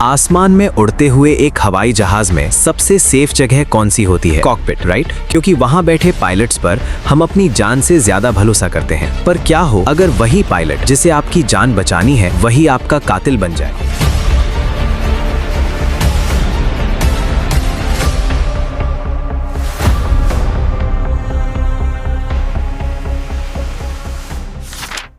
आसमान में उड़ते हुए एक हवाई जहाज में सबसे सेफ जगह कौन सी होती है? Cockpit, right? क्योंकि वहां बैठे पायलट्स पर हम अपनी जान से ज्यादा भरोसा करते हैं। पर क्या हो अगर वही पायलट जिसे आपकी जान बचानी है वही आपका कातिल बन जाए?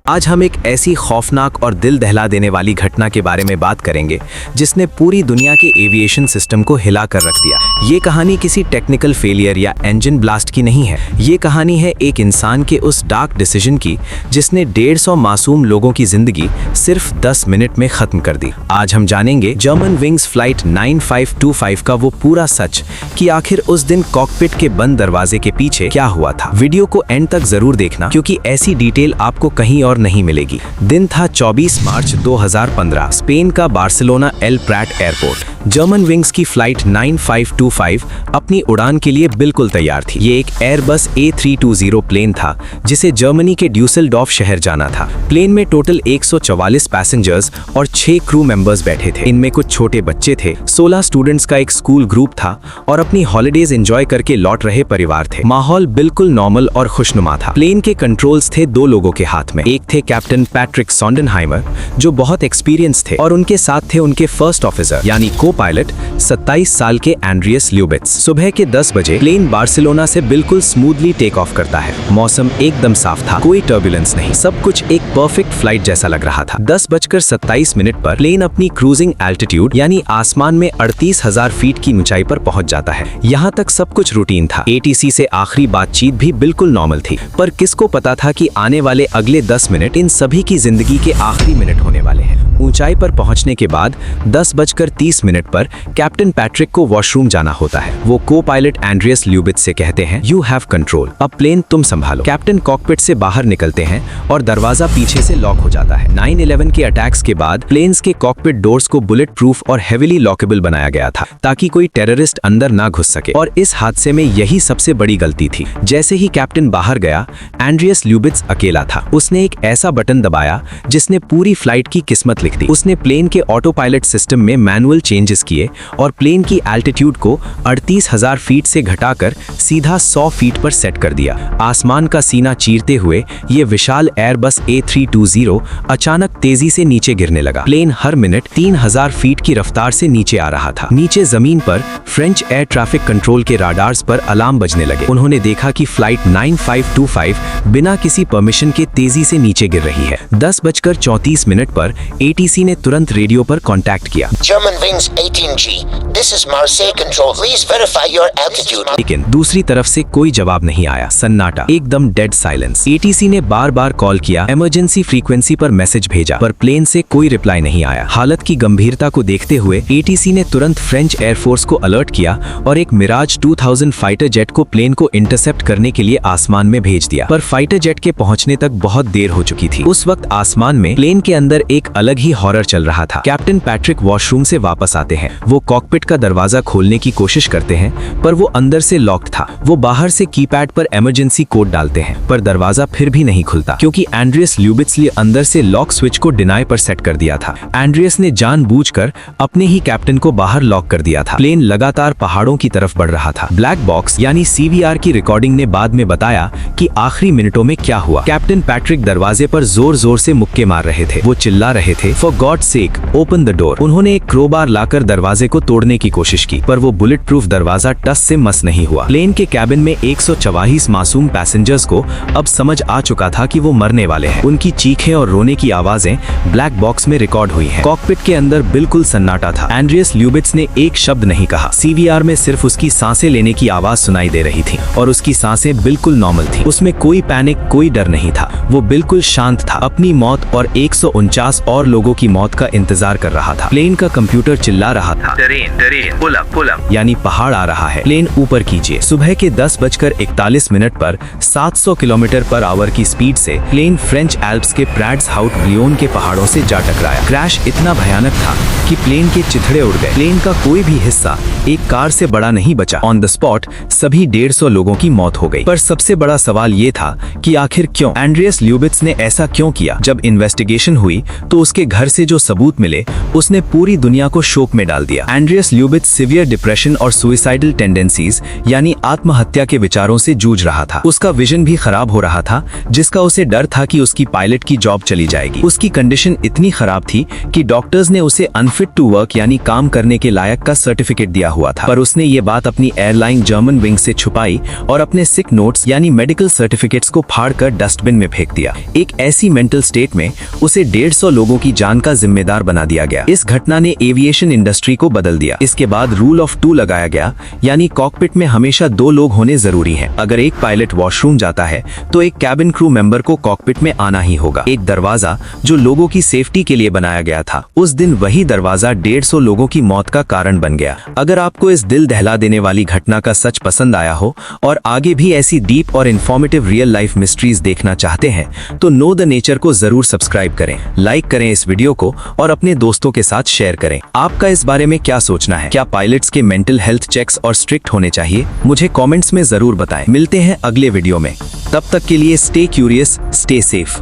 आज हम एक ऐसी खौफनाक और दिल दहला देने वाली घटना के बारे में बात करेंगे जिसने पूरी दुनिया के एविएशन सिस्टम को हिला कर रख दिया। ये कहानी किसी टेक्निकल फेलियर या इंजन ब्लास्ट की नहीं है। ये कहानी है एक इंसान के उस डार्क डिसीजन की जिसने 150 मासूम लोगों की जिंदगी सिर्फ 10 मिनट में खत्म कर दी। आज हम जानेंगे जर्मन विंग्स फ्लाइट 9525 का वो पूरा सच कि आखिर उस दिन कॉकपिट के बंद दरवाजे के पीछे क्या हुआ था। वीडियो को एंड तक जरूर देखना क्योंकि ऐसी डिटेल आपको कहीं और नहीं मिलेगी। दिन था 24 मार्च 2015। स्पेन का Barcelona L Pratt airport. German wings की फ्लाइट 9525 अपनी उड़ान के लिए बिल्कुल तैयार थी। ये एक एयरबस A320 प्लेन था जिसे जर्मनी के ड्यूसेलडॉर्फ शहर जाना था। प्लेन में टोटल 144 पैसेंजर्स और 6 क्रू मेंबर्स बैठे थे। इनमें कुछ छोटे बच्चे थे, 16 स्टूडेंट्स का एक स्कूल ग्रुप था और अपनी हॉलिडेज एंजॉय करके लौट रहे परिवार थे। माहौल बिल्कुल नॉर्मल और खुशनुमा था। प्लेन के कंट्रोल्स थे 2 लोगों के हाथ में। एक थे कैप्टन पैट्रिक सोंडेनहाइमर जो बहुत एक्सपीरियंस थे और उनके साथ थे उनके फर्स्ट ऑफिसर यानी को-पायलट 27 साल के एंड्रियस ल्यूबिट्स। सुबह के 10 बजे प्लेन बार्सिलोना से बिल्कुल स्मूथली टेक ऑफ करता है। मौसम एकदम साफ था, कोई टर्बुलेंस नहीं, सब कुछ एक परफेक्ट फ्लाइट जैसा लग रहा था। 10:27 पर प्लेन अपनी क्रूजिंग एल्टीट्यूड यानी आसमान में 38,000 फीट की ऊंचाई पर पहुंच जाता है। यहाँ तक सब कुछ रूटीन था। ATC से आखिरी बातचीत भी बिल्कुल नॉर्मल थी। पर किसको पता था कि आने वाले अगले 10 मिनट इन सभी की जिंदगी के आखिरी मिनट होने वाले हैं। ऊंचाई पर पहुंचने के बाद 10:30 पर कैप्टन पैट्रिक को वॉशरूम जाना होता है। वो को पायलट एंड्रियस ल्यूबिट्स से कहते हैं, यू हैव कंट्रोल, अब प्लेन तुम संभालो। कैप्टन कॉकपिट से बाहर निकलते हैं और दरवाजा पीछे से लॉक हो जाता है। 9/11 के अटैक्स के बाद प्लेन्स के कॉकपिट डोर्स को बुलेट प्रूफ और हेविली लॉकेबल बनाया गया था ताकि कोई टेररिस्ट अंदर ना घुस सके, और इस हादसे में यही सबसे बड़ी गलती थी। जैसे ही कैप्टन बाहर गया, एंड्रियस ल्यूबिट्स अकेला था। उसने एक ऐसा बटन दबाया जिसने पूरी फ्लाइट की किस्मत लिख दी। उसने प्लेन के ऑटो पायलट सिस्टम में मैनुअल चेंजेस किए और प्लेन की एल्टीट्यूड को 38,000 फीट से घटाकर सीधा 100 फीट पर सेट कर दिया। आसमान का सीना चीरते हुए ये विशाल एयरबस A320 अचानक तेजी से नीचे गिरने लगा। प्लेन हर मिनट 3,000 फीट की रफ्तार से नीचे आ रहा था। नीचे जमीन पर फ्रेंच एयर ट्रैफिक कंट्रोल के राडार्स पर अलार्म बजने लगे। उन्होंने देखा कि फ्लाइट 9525 बिना किसी परमिशन के तेजी से नीचे गिर रही है। 10:34 पर ATC ने तुरंत रेडियो पर कांटेक्ट किया। German Wings 18G, this is Marseille Control, please verify your altitude. लेकिन दूसरी तरफ से कोई जवाब नहीं आया। सन्नाटा, एकदम डेड साइलेंस। ATC ने बार-बार कॉल किया, इमरजेंसी फ्रीक्वेंसी पर मैसेज भेजा, पर प्लेन से कोई रिप्लाई नहीं आया। हालत की गंभीरता को देखते हुए ATC ने तुरंत फ्रेंच एयरफोर्स को अलर्ट किया और एक मिराज 2000 फाइटर जेट को प्लेन को इंटरसेप्ट करने के लिए आसमान में भेज दिया। पर फाइटर जेट के पहुंचने तक बहुत देर हो चुकी थी। उस वक्त आसमान में प्लेन के अंदर एक अलग ही हॉरर चल रहा था। कैप्टन पैट्रिक वॉशरूम से वापस आते हैं। वो कॉकपिट का दरवाजा खोलने की कोशिश करते हैं पर वो अंदर से लॉक्ड था। वो बाहर से कीपैड पर इमरजेंसी कोड डालते हैं पर दरवाजा फिर भी नहीं खुलता क्योंकि एंड्रियस ल्यूबिट्स ने अंदर से लॉक स्विच को डिनाई पर सेट कर दिया था। एंड्रियस ने जानबूझकर अपने ही कैप्टन को बाहर लॉक कर दिया था। प्लेन लगातार पहाड़ों की तरफ बढ़ रहा था। ब्लैक बॉक्स यानी CVR की रिकॉर्डिंग ने बाद में बताया कि आखिरी मिनटों में क्या हुआ। कैप्टन पैट्रिक दरवाजे पर जोर जोर से मुक्के मार रहे थे। वो चिल्ला रहे थे, for God sake open the door. उन्होंने एक क्रोबार लाकर दरवाजे को तोड़ने की कोशिश की पर वो बुलेट प्रूफ दरवाजा टस से मस नहीं हुआ। प्लेन के कैबिन में 144 मासूम पैसेंजर्स को अब समझ आ चुका था कि वो मरने वाले हैं। उनकी चीखें और रोने की आवाजें ब्लैक बॉक्स में रिकॉर्ड हुई हैं। कॉकपिट के अंदर बिल्कुल सन्नाटा था। एंड्रियस ल्यूबिट्स ने एक शब्द नहीं कहा। CVR में सिर्फ उसकी सांसें लेने की आवाज सुनाई दे रही थी और उसकी सांसें बिल्कुल नॉर्मल थी। उसमें कोई पैनिक, कोई डर नहीं था। वो बिल्कुल शांत था, अपनी मौत और 149 और लोगों की मौत का इंतजार कर रहा था। प्लेन का कंप्यूटर चिल्ला बता रहा था टेरेन पुल अप यानी पहाड़ आ रहा है, प्लेन ऊपर कीजिए। सुबह के 10:41 पर 700 किलोमीटर पर आवर की स्पीड से प्लेन फ्रेंच एल्प्स के प्रैड्स हाउट ब्रियोन के पहाड़ों से जा टकराया। क्रैश इतना भयानक था कि प्लेन के चिथड़े उड़ गए। प्लेन का कोई भी हिस्सा एक कार से बड़ा नहीं बचा। ऑन द स्पॉट सभी 150 लोगों की मौत हो गई। पर सबसे बड़ा सवाल ये था कि आखिर क्यों एंड्रियस ल्यूबिट्स ने ऐसा क्यों किया। जब इन्वेस्टिगेशन हुई तो उसके घर से जो सबूत मिले उसने पूरी दुनिया को शोक में डाल दिया। एंड्रियस ल्यूबिट्स सीवियर डिप्रेशन और सुइसाइडल टेंडेंसीज यानी आत्महत्या के विचारों से जूझ रहा था। उसका विजन भी खराब हो रहा था, जिसका उसे डर था कि उसकी पायलट की जॉब चली जाएगी। उसकी कंडीशन इतनी खराब थी कि डॉक्टर्स ने उसे अनफिट टू वर्क यानी काम करने के लायक का सर्टिफिकेट दिया हुआ था। पर उसने ये बात अपनी एयरलाइन जर्मन विंग से छुपाई और अपने सिक नोट्स यानी मेडिकल सर्टिफिकेट्स को फाड़कर डस्टबिन में फेंक दिया। एक ऐसी मेंटल स्टेट में उसे 150 लोगों की जान का जिम्मेदार बना दिया गया। इस घटना ने एविएशन इंडस्ट्री को बदल दिया। इसके बाद रूल ऑफ 2 लगाया गया, यानी कॉकपिट में हमेशा 2 लोग होने जरूरी हैं। अगर एक पायलट वॉशरूम जाता है तो एक कैबिन क्रू मेंबर को कॉकपिट में आना ही होगा। एक दरवाजा जो लोगों की सेफ्टी के लिए बनाया गया था, उस दिन वही दरवाजा 150 लोगों की मौत का कारण बन गया। अगर आपको इस दिल दहला देने वाली घटना का सच पसंद आया हो और आगे भी ऐसी डीप और इन्फॉर्मेटिव रियल लाइफ मिस्ट्रीज देखना चाहते हैं तो नो द नेचर को जरूर सब्सक्राइब करें, लाइक करें इस वीडियो को और अपने दोस्तों के साथ शेयर करें। आपका इस बारे में क्या सोचना है? क्या पायलट्स के मेंटल हेल्थ चेक्स और स्ट्रिक्ट होने चाहिए? मुझे कमेंट्स में जरूर बताएं। मिलते हैं अगले वीडियो में, तब तक के लिए स्टे क्यूरियस, स्टे सेफ।